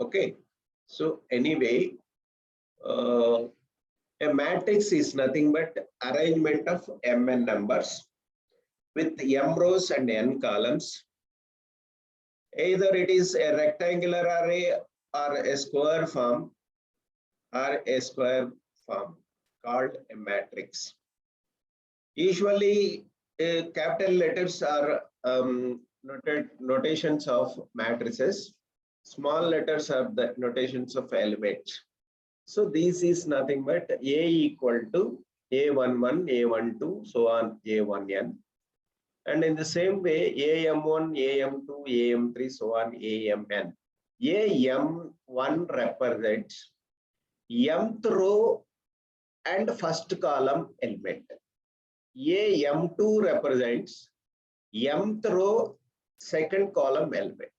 Okay. So anyway, a matrix is nothing but arrangement of mn numbers with m rows and n columns. Either it is a rectangular array or a square form called a matrix. Usually, capital letters are notations of matrices. Small letters are the notations of elements. So this is nothing but A equal to A11, A12, so on A1n. And in the same way, AM1, AM2, AM3, so on AMN. AM1 represents mth row and first column element. AM2 represents mth row, second column element.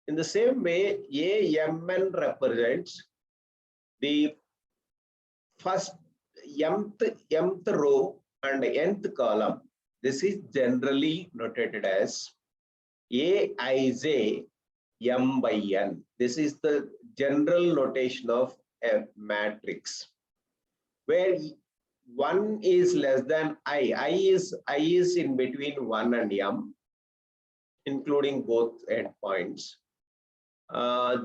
In the same way, AMN represents the first mth row and nth column. This is generally notated as Aij m by n. This is the general notation of a matrix, where 1 is less than I. I is in between 1 and m, including both endpoints.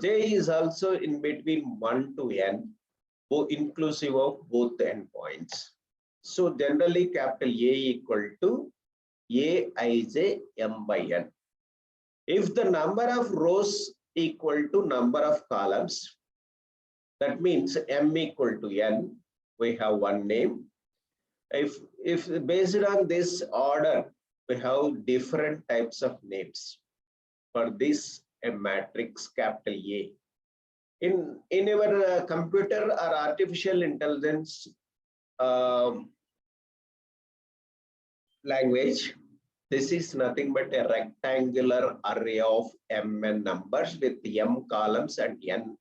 J is also in between 1 to n, inclusive of both endpoints. So generally, capital A equal to Aij m by n. If the number of rows equal to number of columns, that means m equal to n, we have one name. If based on this order, we have different types of names for this a matrix capital A. In our computer or artificial intelligence language, this is nothing but a rectangular array of mn numbers with m columns and m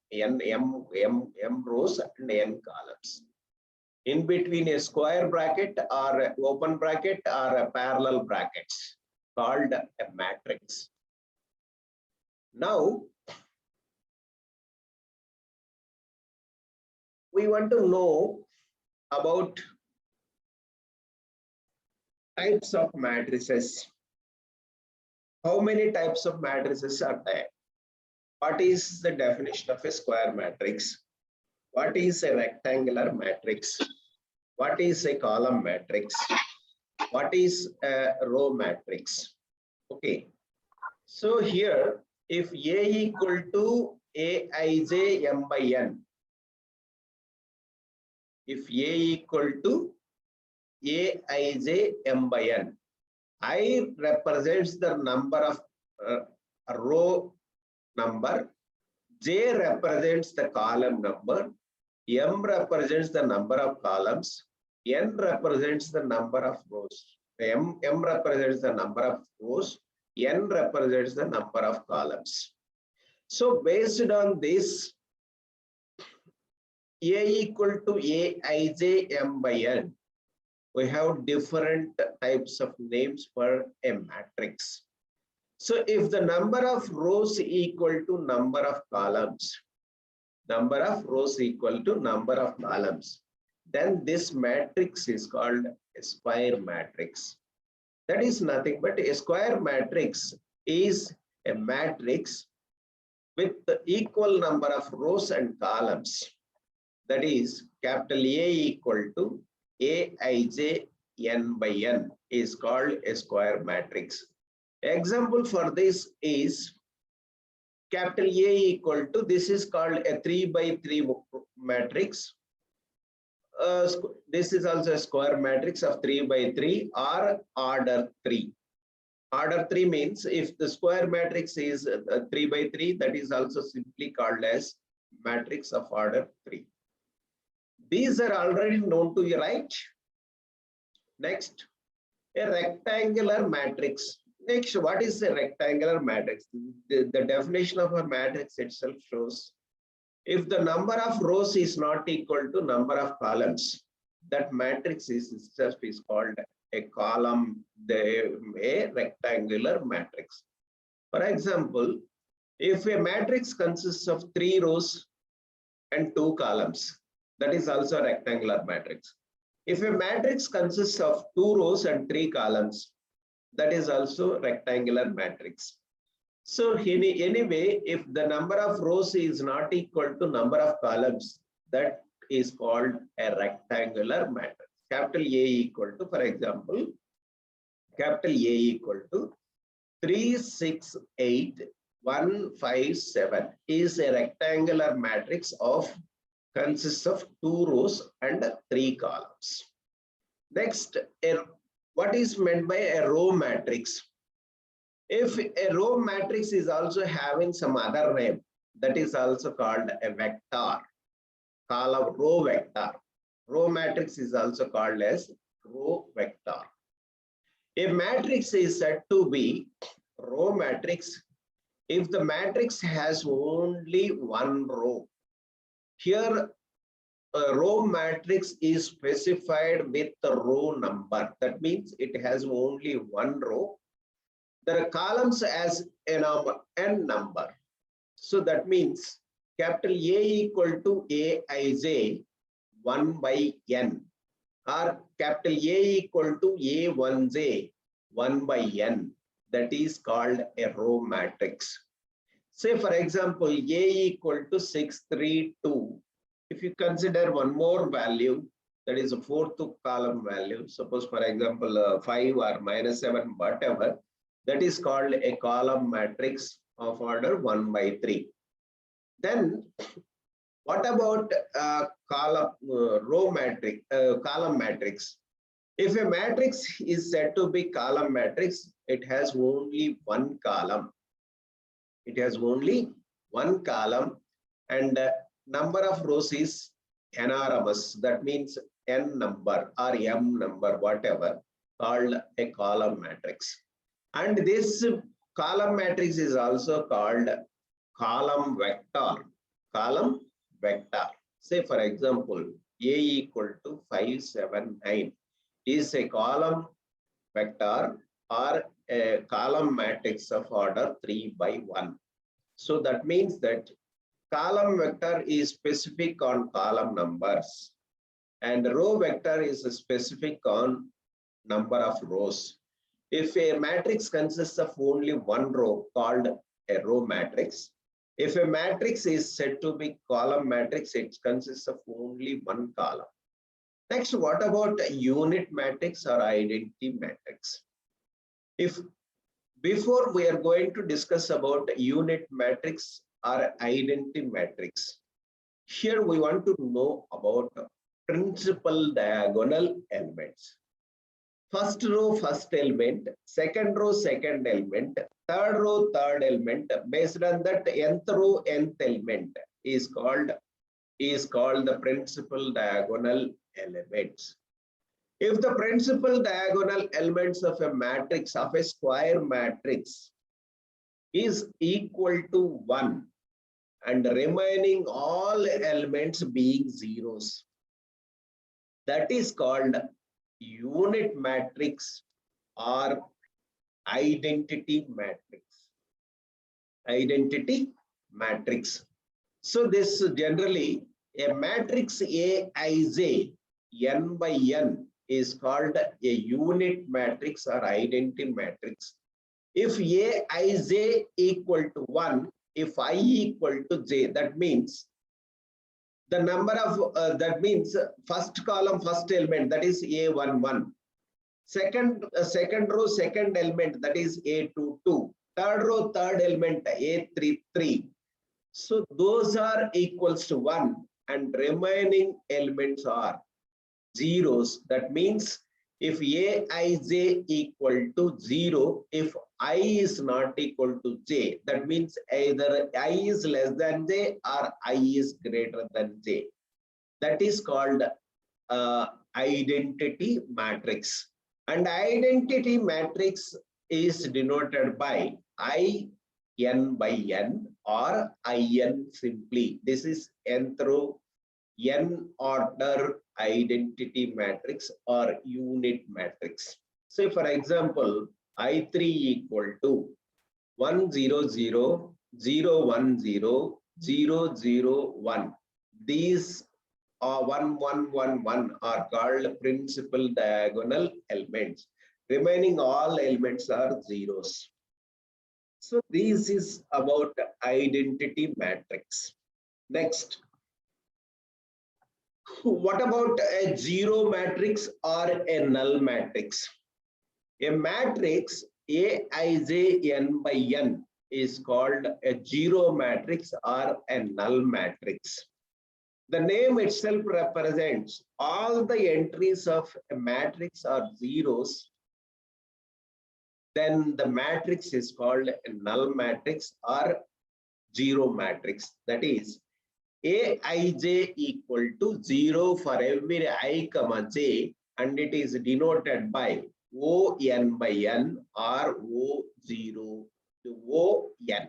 rows and n columns. In between a square bracket or an open bracket or a parallel brackets called a matrix. Now, we want to know about types of matrices. How many types of matrices are there? What is the definition of a square matrix? What is a rectangular matrix? What is a column matrix? What is a row matrix? Okay. So here, if A equal to Aij m by n, if A equal to Aij m by n, I represents the number of row number, J represents the column number, M represents the number of columns, N represents the number of rows. M represents the number of rows, N represents the number of columns. So based on this, A equal to Aij m by n, we have different types of names for a matrix. So if the number of rows equal to number of columns, then this matrix is called a square matrix. That is nothing but a square matrix is a matrix with the equal number of rows and columns. That is capital A equal to Aij n by n is called a square matrix. Example for this is capital A equal to, this is called a 3 by 3 matrix. This is also a square matrix of 3 by 3 or order 3. Order 3 means if the square matrix is 3 by 3, that is also simply called as matrix of order 3. These are already known to you, right? Next, a rectangular matrix. Next, what is a rectangular matrix? The definition of a matrix itself shows if the number of rows is not equal to number of columns, that matrix itself is called a column, a rectangular matrix. For example, If a matrix consists of 3 rows and 2 columns, that is also a rectangular matrix. If a matrix consists of 2 rows and 3 columns, that is also rectangular matrix. So anyway, if the number of rows is not equal to number of columns, that is called a rectangular matrix. Capital A equal to, for example, capital A equal to 368,157 is a rectangular matrix of consists of 2 rows and 3 columns. Next, what is meant by a row matrix? If a row matrix is also having some other name, that is also called a vector, column row vector. Row matrix is also called as row vector. A matrix is said to be row matrix if the matrix has only one row. Here, a row matrix is specified with the row number. That means it has only one row. There are columns as a number, n number. So that means capital A equal to Aij 1 by n, or capital A equal to A1j 1 by n. That is called a row matrix. Say for example, A equal to 632. If you consider one more value, that is a fourth column value, suppose for example 5 or -7, whatever, that is called a column matrix of order 1 by 3. Then what about row matrix, column matrix? If a matrix is said to be column matrix, it has only one column. It has only one column, and number of rows is enormous. That means n number or m number, whatever, called a column matrix. And this column matrix is also called column vector. Column vector. Say for example, A equal to 579 is a column vector or a column matrix of order 3 by 1. So that means that column vector is specific on column numbers and row vector is specific on number of rows. If a matrix consists of only one row, called a row matrix. If a matrix is said to be column matrix, it consists of only one column. Next, what about a unit matrix or identity matrix? If before we are going to discuss about unit matrix or identity matrix, here we want to know about principal diagonal elements. First row, first element, second row, second element, third row, third element. Based on that, nth row, nth element is called the principal diagonal elements. If the principal diagonal elements of a matrix, of a square matrix, is equal to 1 and remaining all elements being zeros, that is called unit matrix or identity matrix. Identity matrix. So this generally a matrix Aij n by n is called a unit matrix or identity matrix. If Aij equal to 1, if I equal to j, that means the number of that means first column, first element, that is A11. Second row, second element, that is A22. Third row, third element, A33. So those are equals to 1 and remaining elements are zeros. That means if Aij equal to 0, if I is not equal to j, that means either I is less than j or I is greater than j. That is called identity matrix. And identity matrix is denoted by I n by n or in simply. This is nth row, n order identity matrix or unit matrix. Say for example, I3 equal to 100, 0, 1, 0, 0, 0, 1. These are 1, 1, 1, 1 are called principal diagonal elements. Remaining all elements are zeros. So this is about identity matrix. Next, what about a zero matrix or a null matrix? A matrix Aij n by n is called a zero matrix or a null matrix. The name itself represents all the entries of a matrix are zeros. Then the matrix is called a null matrix or zero matrix. That is, Aij equal to 0 for every I comma j, and it is denoted by O n by n or O0 to O n.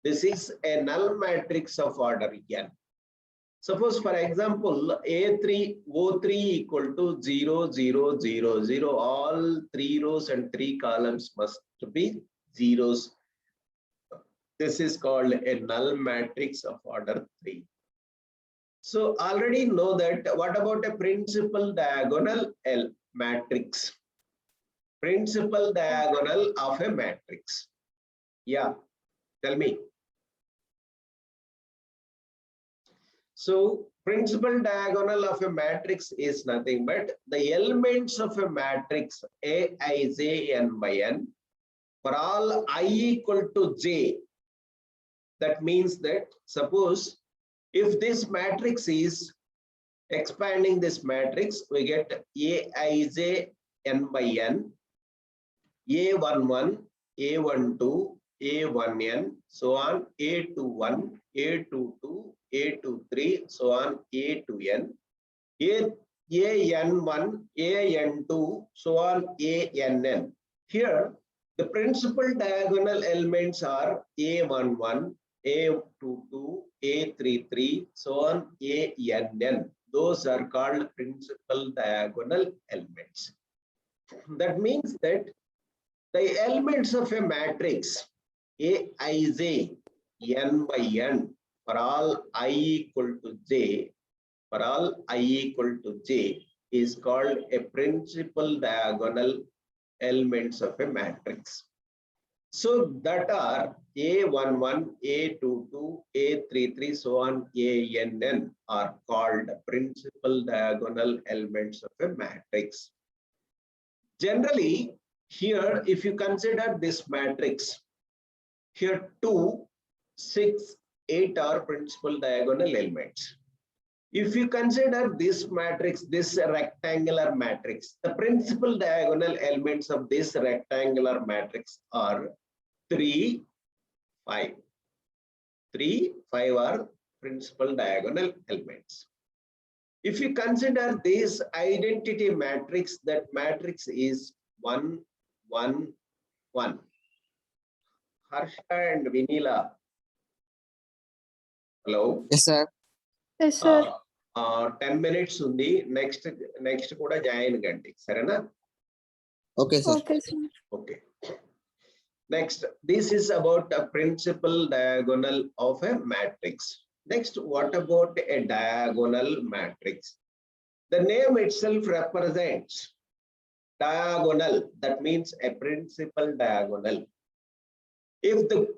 This is a null matrix of order n. Suppose, for example, A3 O3 equal to 0, 0, 0, 0. All 3 rows and 3 columns must be zeros. This is called a null matrix of order 3. So already know that. What about a principal diagonal L matrix? Principal diagonal of a matrix. Yeah, tell me. So principal diagonal of a matrix is nothing but the elements of a matrix Aij n by n for all I equal to j. That means that suppose if this matrix is expanding this matrix, we get Aij n by n, A11, A12, A1n, so on, A21, A22, A23, so on, A2n, AN1, AN2, so on, ANN. Here, the principal diagonal elements are A11, A22, A33, so on, ANN. Those are called principal diagonal elements. That means that the elements of a matrix Aij n by n for all I equal to j, for all I equal to j is called a principal diagonal elements of a matrix. So that are A11, A22, A33, so on, ANN are called principal diagonal elements of a matrix. Generally, here, if you consider this matrix, here 2, 6, 8 are principal diagonal elements. If you consider this matrix, this rectangular matrix, the principal diagonal elements of this rectangular matrix are 3, 5. 3, 5 are principal diagonal elements. If you consider this identity matrix, that matrix is 1, 1, 1. Harsha and Vinila. Hello. Yes, sir. Yes, sir. 10 minutes undi. Next kuda join ganti. Sarena? Okay, sir. Okay, sir. Okay. Next, this is about a principal diagonal of a matrix. Next, what about a diagonal matrix? The name itself represents diagonal. That means a principal diagonal. If the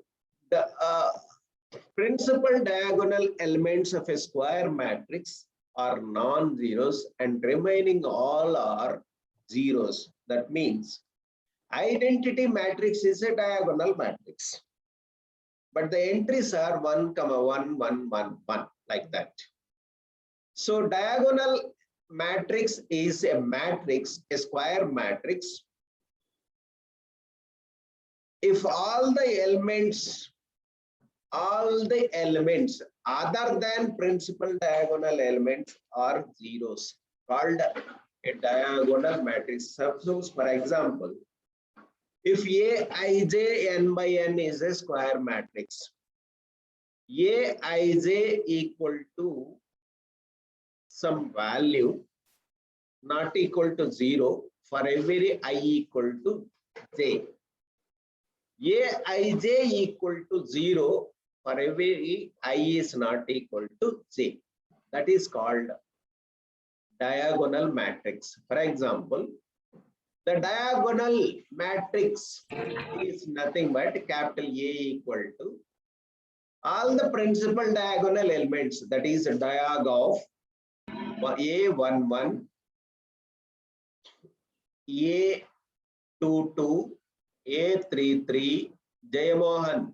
principal diagonal elements of a square matrix are non-zeros and remaining all are zeros, that means identity matrix is a diagonal matrix, but the entries are 1, 1, 1, 1, 1, like that. So diagonal matrix is a matrix, a square matrix. If all the elements other than principal diagonal elements are zeros, called a diagonal matrix. Suppose, for example, if Aij n by n is a square matrix, Aij equal to some value not equal to 0 for every I equal to j. Aij equal to 0 for every I is not equal to j. That is called diagonal matrix. For example, the diagonal matrix is nothing but capital A equal to all the principal diagonal elements, that is diag of A11, A22, A33, Jayamohan,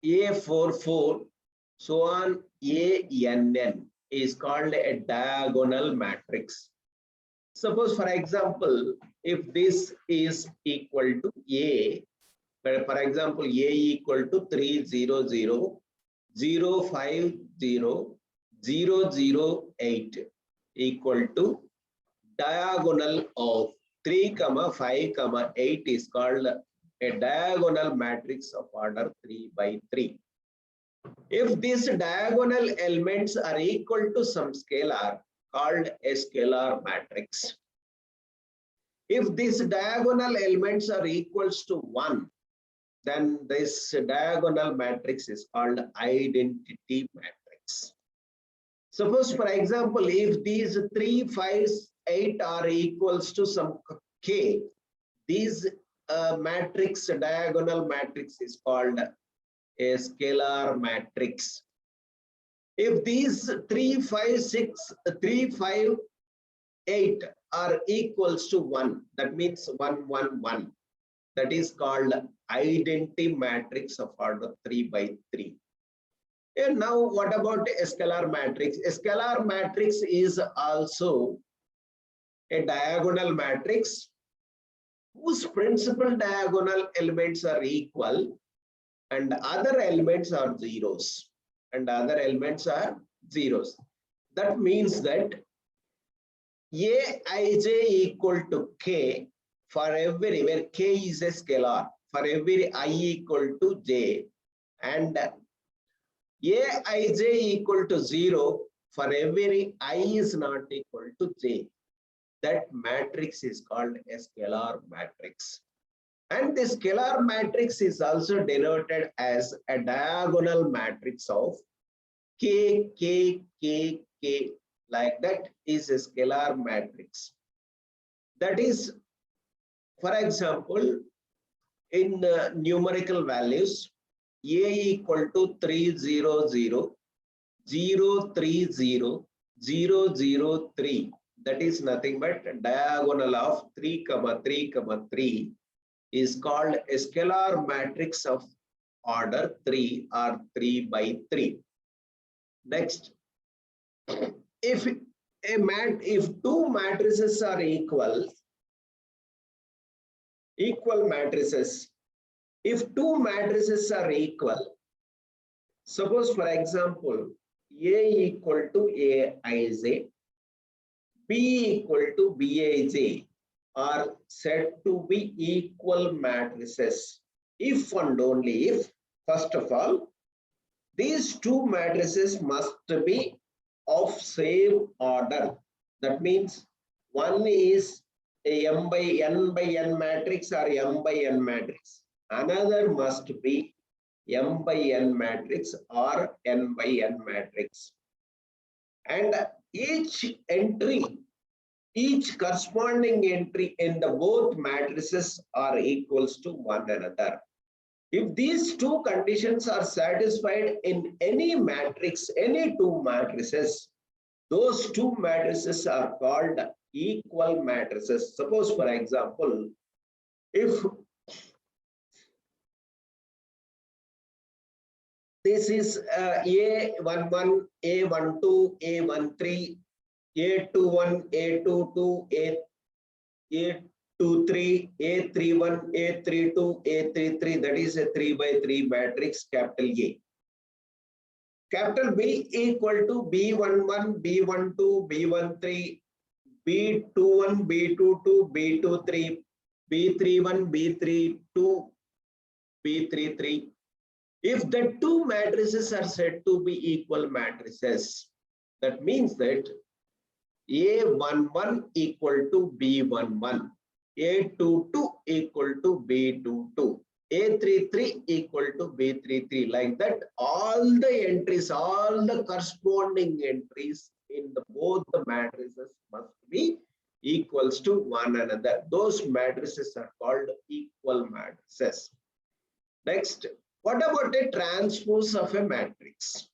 A44, so on, ANN is called a diagonal matrix. Suppose, for example, if this is equal to A, for example, A equal to 300, 050, 008 equal to diagonal of 3, 5, 8 is called a diagonal matrix of order 3 by 3. If these diagonal elements are equal to some scalar called a scalar matrix. If these diagonal elements are equals to 1, then this diagonal matrix is called identity matrix. Suppose, for example, if these 3, 5, 8 are equals to some k, these matrix, diagonal matrix is called a scalar matrix. If these 3, 5, 6, 3, 5, 8 are equals to 1, that means 1, 1, 1. That is called identity matrix of order 3 by 3. And now what about a scalar matrix? A scalar matrix is also a diagonal matrix whose principal diagonal elements are equal and other elements are zeros. And other elements are zeros. That means that Aij equal to k for every, where k is a scalar, for every I equal to j, and Aij equal to 0 for every I is not equal to j. That matrix is called a scalar matrix. And the scalar matrix is also denoted as a diagonal matrix of k, k, k, k, like that is a scalar matrix. That is, for example, in numerical values, A equal to 300, 030, 003. That is nothing but diagonal of 3, 3, 3 is called a scalar matrix of order 3 or 3 by 3. Next, if two matrices are equal matrices, if two matrices are equal, suppose for example, A equal to Aij, B equal to Bij are said to be equal matrices if and only if, first of all, these two matrices must be of same order. That means one is a m by n matrix or m by n matrix. Another must be m by n matrix or n by n matrix. And each corresponding entry in the both matrices are equals to one another. If these two conditions are satisfied in any matrix, any two matrices, those two matrices are called equal matrices. Suppose, for example, if this is A11, A12, A13, A21, A22, A23, A31, A32, A33, that is a 3 by 3 matrix, capital A. Capital B equal to B11, B12, B13, B21, B22, B23, B31, B32, B33. If the two matrices are said to be equal matrices, that means that A11 equal to B11 A22 equal to B22. A33 equal to B33. Like that, all the entries, all the corresponding entries in both the matrices must be equals to one another. Those matrices are called equal matrices. Next, what about a transpose of a matrix?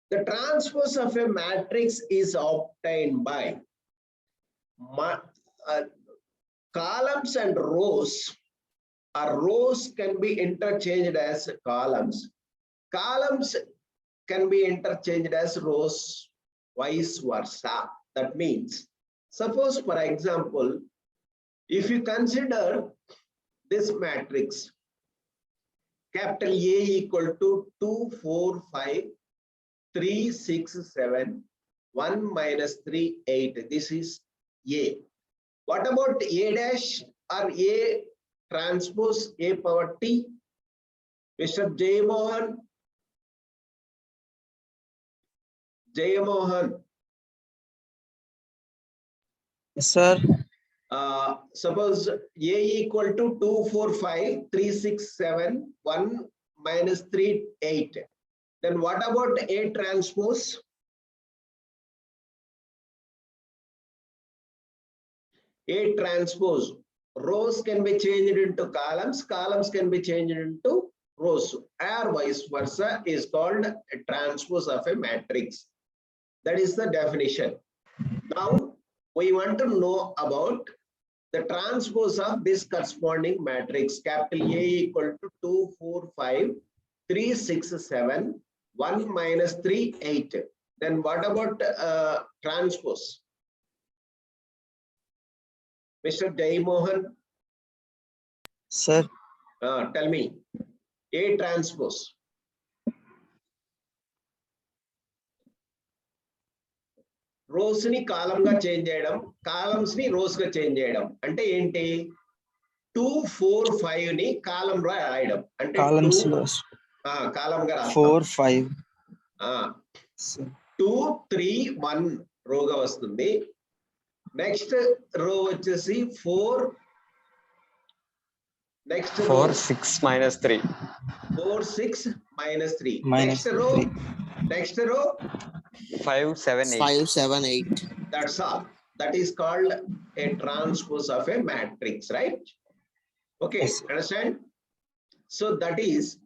The transpose of a matrix is obtained by columns and rows. Rows can be interchanged as columns. Columns can be interchanged as rows, vice versa. That means, suppose for example, if you consider this matrix, capital A equal to 2, 4, 5, 3, 6, 7, 1 minus 3, 8. This is A. What about A dash or A transpose A power T? Mr. Jayamohan. Jayamohan. Yes, sir. Suppose A equal to 2, 4, 5, 3, 6, 7, 1 minus 3, 8. Then what about A transpose? A transpose. Rows can be changed into columns, columns can be changed into rows, or vice versa is called a transpose of a matrix. That is the definition. Now, we want to know about the transpose of this corresponding matrix, capital A equal to 2, 4, 5, 3, 6, 7, 1 minus 3, 8. Then what about transpose? Mr. Jayamohan, Sir. tell me, A transpose. Rows ni column ga change cheyadam, columns ni rows ga change cheyadam. Ante enti 2, 4, 5 ni column ra raayadam. Ante Columns 2 rows. column ga raastam. 4, 5. 2, 3, 1 row ga vastundi. Next row vachesi 4. Next 4, 6 minus 3. 4, 6 minus 3. Minus Next row. 3. Next row. 5, 7, 8. 5, 7, 8. That's all. That is called a transpose of a matrix, right? Okay, Yes, understand? So that is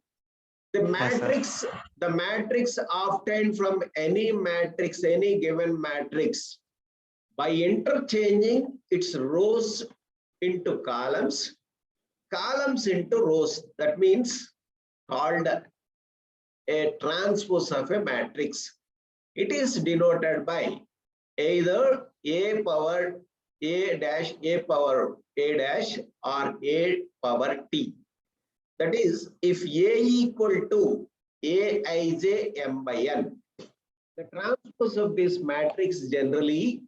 the matrix, the matrix obtained from any matrix, any given matrix, by interchanging its rows into columns, columns into rows. That means called a transpose of a matrix. It is denoted by either A power A dash A power A dash or A power T. That is, if A equal to Aij m by n, the transpose of this matrix generally